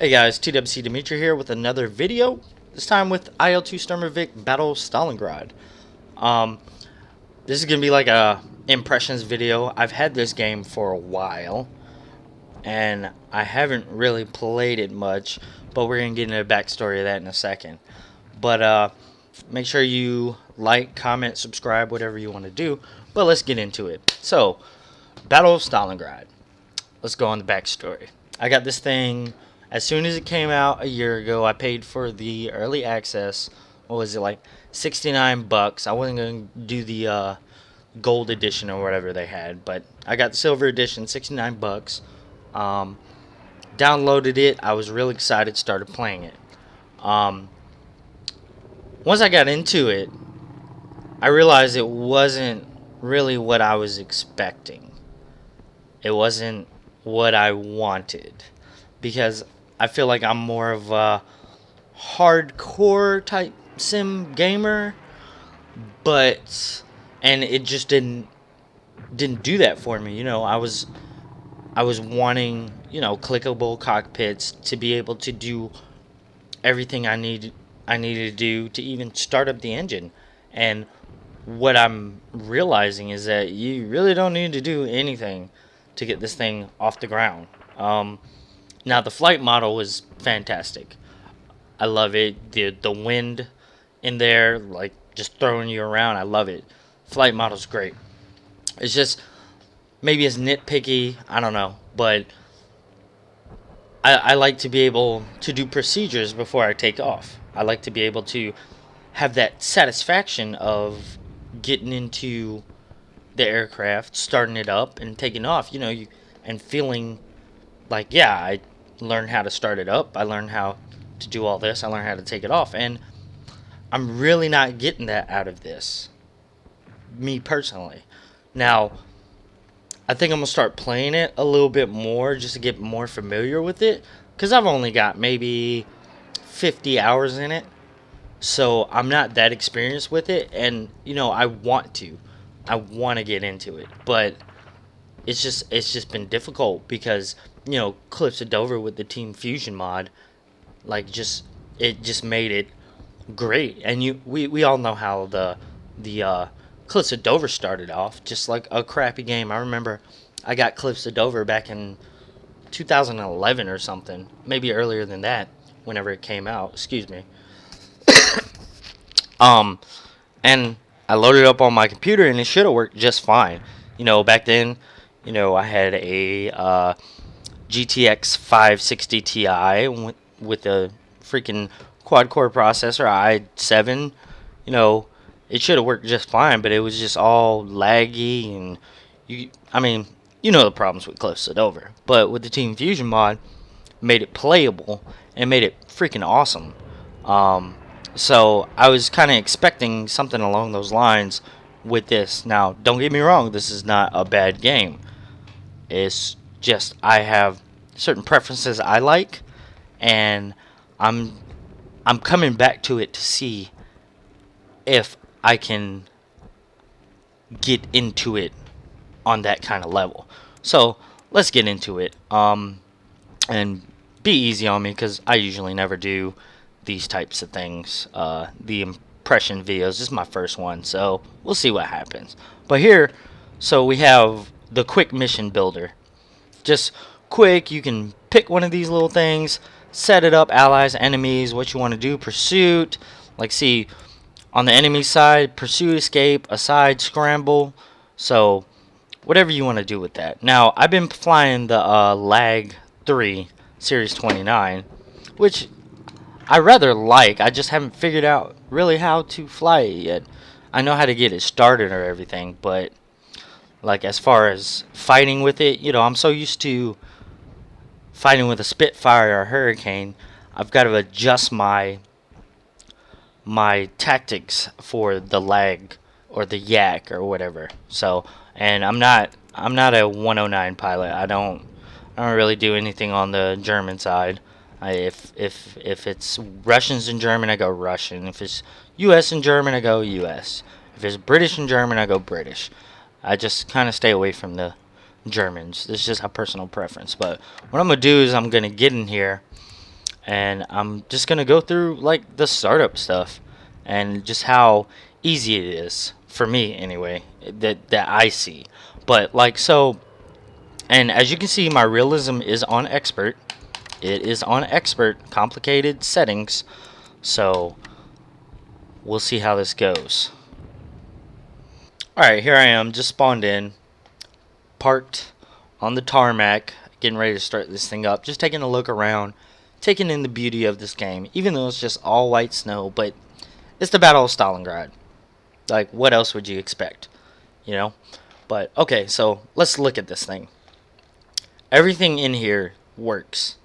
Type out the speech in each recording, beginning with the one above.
Hey guys, TWC Dimitri here with another video. This time with IL-2 Sturmovik Battle of Stalingrad. Um, this is gonna be like a impressions video. I've had this game for a while, and I haven't really played it much. But we're gonna get into the backstory of that in a second. But make sure you like, comment, subscribe, whatever you want to do. But let's get into it. So, Battle of Stalingrad. Let's go on the backstory. I got this thing as soon as it came out a year ago. I paid for the early access. What was it, like $69? I wasn't going to do the gold edition or whatever they had, but I got the silver edition, $69. Downloaded it. I was really excited, started playing it. Once I got into it, I realized it wasn't really what I was expecting. It wasn't what I wanted, because I feel like I'm more of a hardcore type sim gamer, and it just didn't do that for me. I was wanting, clickable cockpits to be able to do everything I needed to do to even start up the engine. And what I'm realizing is that you really don't need to do anything to get this thing off the ground. Now the flight model was fantastic. I love it. The wind in there, like just throwing you around, I love it. Flight model's great. It's just maybe it's nitpicky, I don't know, but I like to be able to do procedures before I take off. I like to be able to have that satisfaction of getting into the aircraft, starting it up, and taking off. And feeling like, yeah, I learned how to start it up. I learned how to do all this. I learned how to take it off, and I'm really not getting that out of this, me personally. Now, I think I'm gonna start playing it a little bit more just to get more familiar with it, because I've only got maybe 50 hours in it, so I'm not that experienced with it. And I want to get into it, but it's just been difficult because Cliffs of Dover with the Team Fusion mod, like, it just made it great. And we all know how the Cliffs of Dover started off just like a crappy game. I remember I got Cliffs of Dover back in 2011 or something, maybe earlier than that, whenever it came out. Excuse me. And I loaded it up on my computer, and it should have worked just fine. Back then, I had a GTX 560 Ti with a freaking quad-core processor, i7. It should have worked just fine, but it was just all laggy, and the problems with Cliffs of Dover. But with the Team Fusion mod, made it playable and made it freaking awesome. So I was kind of expecting something along those lines with this. Now, don't get me wrong, this is not a bad game. It's just I have certain preferences I like, and I'm coming back to it to see if I can get into it on that kind of level. So let's get into it. And be easy on me, because I usually never do these types of things. The impression videos, this is my first one, so we'll see what happens. But here, so we have the quick mission builder. Just quick, you can pick one of these little things, set it up, allies, enemies, what you want to do, pursuit. Like, see, on the enemy side, pursuit, escape, aside, scramble. So whatever you want to do with that. Now, I've been flying the Lag 3 Series 29, which I rather like. I just haven't figured out really how to fly it yet. I know how to get it started or everything, but like, as far as fighting with it, I'm so used to fighting with a Spitfire or Hurricane. I've got to adjust my tactics for the lag or the yak or whatever. So, and I'm not a 109 pilot. I don't really do anything on the German side. If it's Russians and German, I go Russian. If it's U.S. and German, I go U.S. If it's British and German, I go British. I just kind of stay away from the Germans. It's just a personal preference. But what I'm going to do is I'm going to get in here, and I'm just gonna go through like the startup stuff and just how easy it is for me anyway that I see. But like so, and as you can see, my realism is on expert. It is on expert, complicated settings. So we'll see how this goes. All right, here I am, just spawned in, parked on the tarmac, getting ready to start this thing up. Just taking a look around, taking in the beauty of this game, even though it's just all white snow. But it's the Battle of Stalingrad. Like, what else would you expect? You know? But, okay, so let's look at this thing. Everything in here works.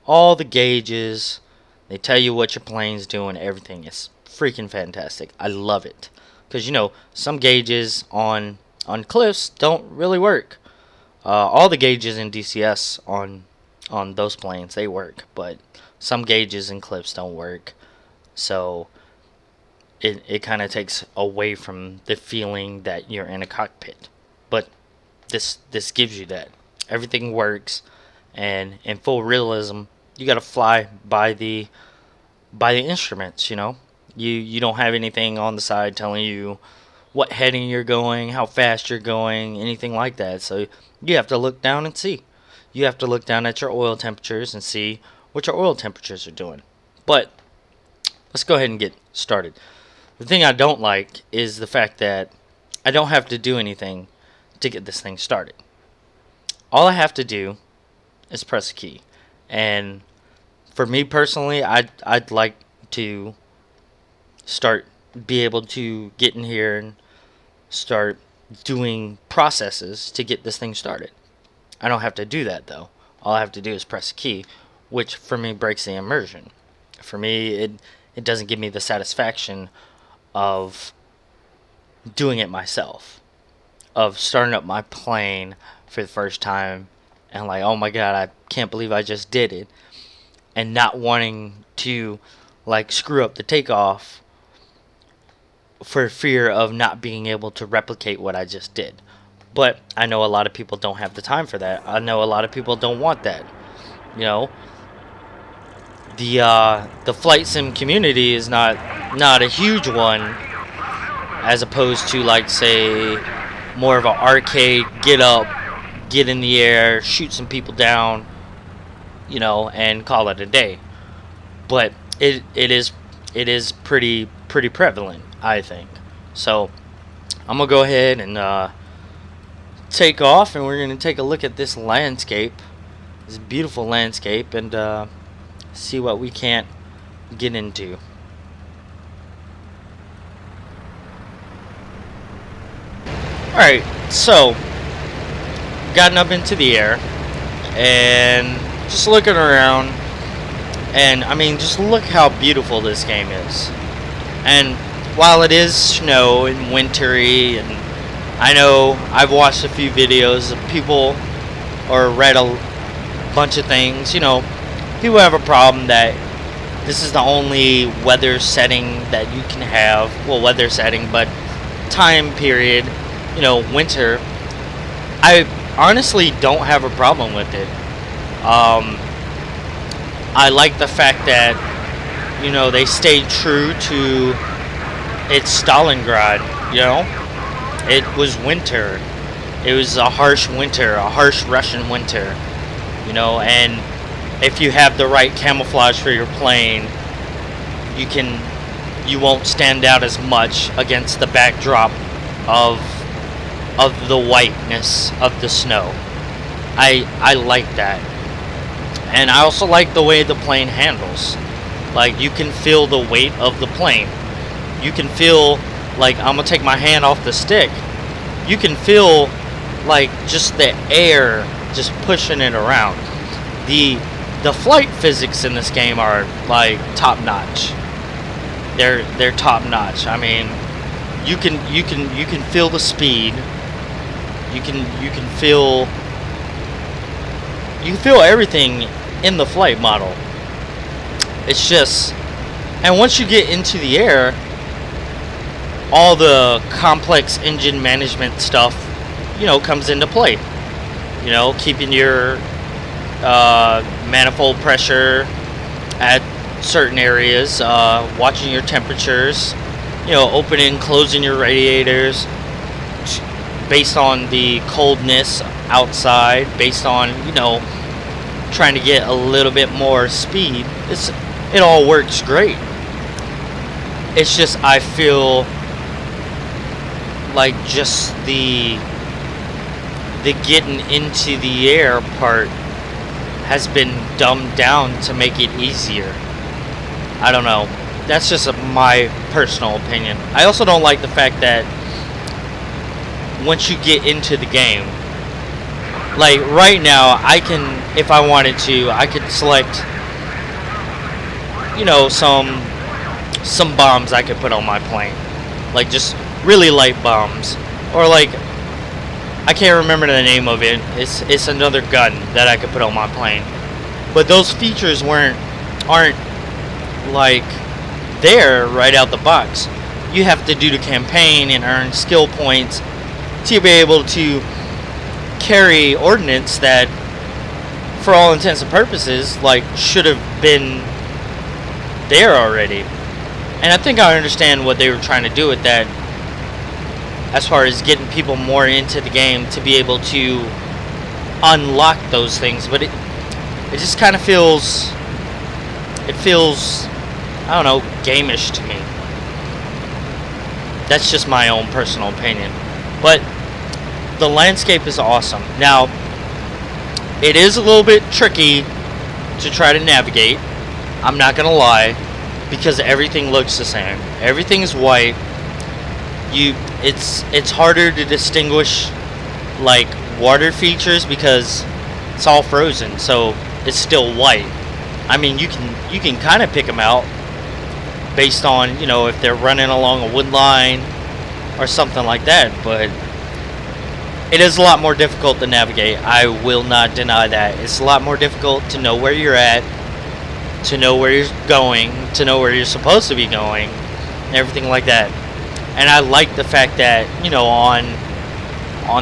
All the gauges, they tell you what your plane's doing, everything is freaking fantastic. I love it. Because, you know, some gauges on cliffs don't really work. All the gauges in DCS on those planes, they work. But some gauges in cliffs don't work. So it kind of takes away from the feeling that you're in a cockpit. But this gives you that. Everything works, and in full realism, you got to fly by the instruments. You know, you don't have anything on the side telling you what heading you're going, how fast you're going, anything like that. So you have to look down and see. You have to look down at your oil temperatures and see what your oil temperatures are doing. But let's go ahead and get started. The thing I don't like is the fact that I don't have to do anything to get this thing started. All I have to do is press a key. And for me personally, I'd like to be able to get in here and start doing processes to get this thing started. I don't have to do that though. All I have to do is press a key, which for me breaks the immersion. For me, it doesn't give me the satisfaction of doing it myself, of starting up my plane for the first time and like, oh my god, I can't believe I just did it, and not wanting to like screw up the takeoff for fear of not being able to replicate what I just did. But I know a lot of people don't have the time for that. I know a lot of people don't want that. You know, the flight sim community is not a huge one, as opposed to like say more of an arcade get up, get in the air, shoot some people down, you know, and call it a day. But it is pretty prevalent, I think. So I'm gonna go ahead and take off, and we're gonna take a look at this landscape, this beautiful landscape, and see what we can't get into. Alright, so gotten up into the air and just looking around, and I mean, just look how beautiful this game is. And while it is snow and wintry, and I know I've watched a few videos of people or read a bunch of things, you know, people have a problem that this is the only weather setting that you can have. Well, weather setting, but time period, you know, winter. I honestly don't have a problem with it. I like the fact that, you know, they stayed true to its Stalingrad. You know, it was winter. It was a harsh winter, a harsh Russian winter. You know, and if you have the right camouflage for your plane, you won't stand out as much against the backdrop of the whiteness of the snow. I like that. And I also like the way the plane handles. Like, you can feel the weight of the plane. You can feel, like, I'm gonna take my hand off the stick. You can feel, like, just the air just pushing it around. The flight physics in this game are, like, top notch. They're top notch. I mean, you can feel the speed. You can feel everything in the flight model. It's just, and once you get into the air, all the complex engine management stuff, you know, comes into play. You know, keeping your manifold pressure at certain areas, watching your temperatures, you know, opening, closing your radiators based on the coldness outside, based on, you know, trying to get a little bit more speed. It all works great. It's just I feel like just the getting into the air part has been dumbed down to make it easier. I don't know. That's just my personal opinion. I also don't like the fact that once you get into the game, like right now, I can, if I wanted to, I could select, you know, some bombs I could put on my plane, like just really light bombs, or like I can't remember the name of it. It's another gun that I could put on my plane, but those features aren't like there right out the box. You have to do the campaign and earn skill points to be able to carry ordnance that, for all intents and purposes, like should have been there already. And I think I understand what they were trying to do with that, as far as getting people more into the game to be able to unlock those things. But it just kind of feels, I don't know, gameish to me. That's just my own personal opinion. But the landscape is awesome. Now, it is a little bit tricky to try to navigate, I'm not gonna lie, because everything looks the same. Everything is white. It's harder to distinguish like water features because it's all frozen, so it's still white. I mean, you can kind of pick them out based on, you know, if they're running along a wood line or something like that, but it is a lot more difficult to navigate. I will not deny that. It's a lot more difficult to know where you're at, to know where you're going, to know where you're supposed to be going, and everything like that. And I like the fact that, you know, on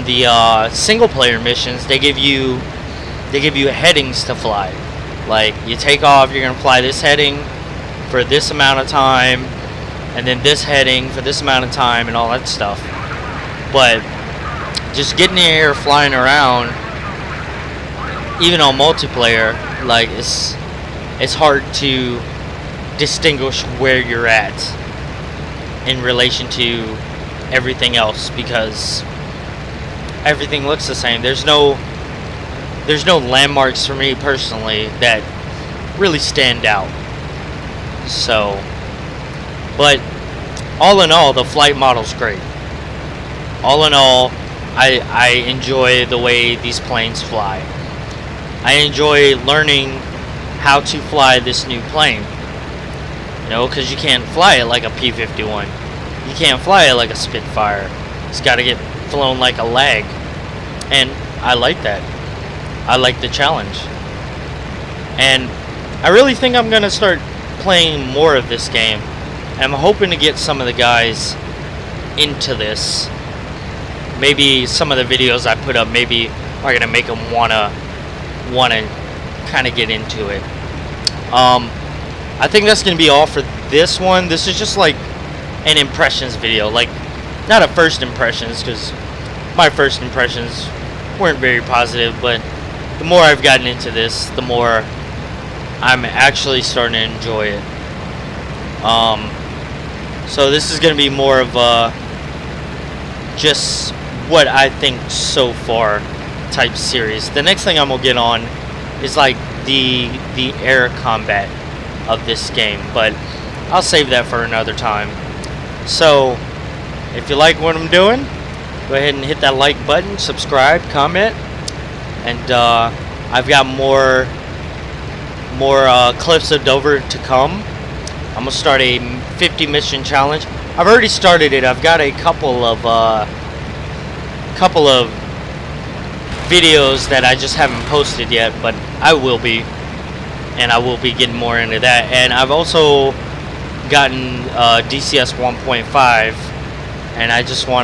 the single player missions, they give you headings to fly. Like, you take off, you're gonna fly this heading for this amount of time, and then this heading for this amount of time, and all that stuff. But just getting in the air, flying around, even on multiplayer, like it's hard to distinguish where you're at in relation to everything else, because everything looks the same. There's no landmarks for me personally that really stand out. So, but all in all, the flight model's great. All in all, I enjoy the way these planes fly. I enjoy learning how to fly this new plane. You know, because you can't fly it like a P-51. You can't fly it like a Spitfire. It's got to get flown like a lag. And I like that. I like the challenge. And I really think I'm going to start playing more of this game. And I'm hoping to get some of the guys into this. Maybe some of the videos I put up maybe are going to make them want to kind of get into it. I think that's going to be all for this one. This is just like an impressions video. Like, not a first impressions, because my first impressions weren't very positive. But the more I've gotten into this, the more I'm actually starting to enjoy it. So this is going to be more of a just what I think so far type series. The next thing I'm going to get on is like the air combat of this game, but I'll save that for another time. So if you like what I'm doing, go ahead and hit that like button, subscribe, comment, and I've got more clips of Dover to come. I'm gonna start a 50 mission challenge. I've already started it. I've got a couple of videos that I just haven't posted yet, but I will be, and I will be getting more into that. And I've also gotten DCS 1.5, and I just want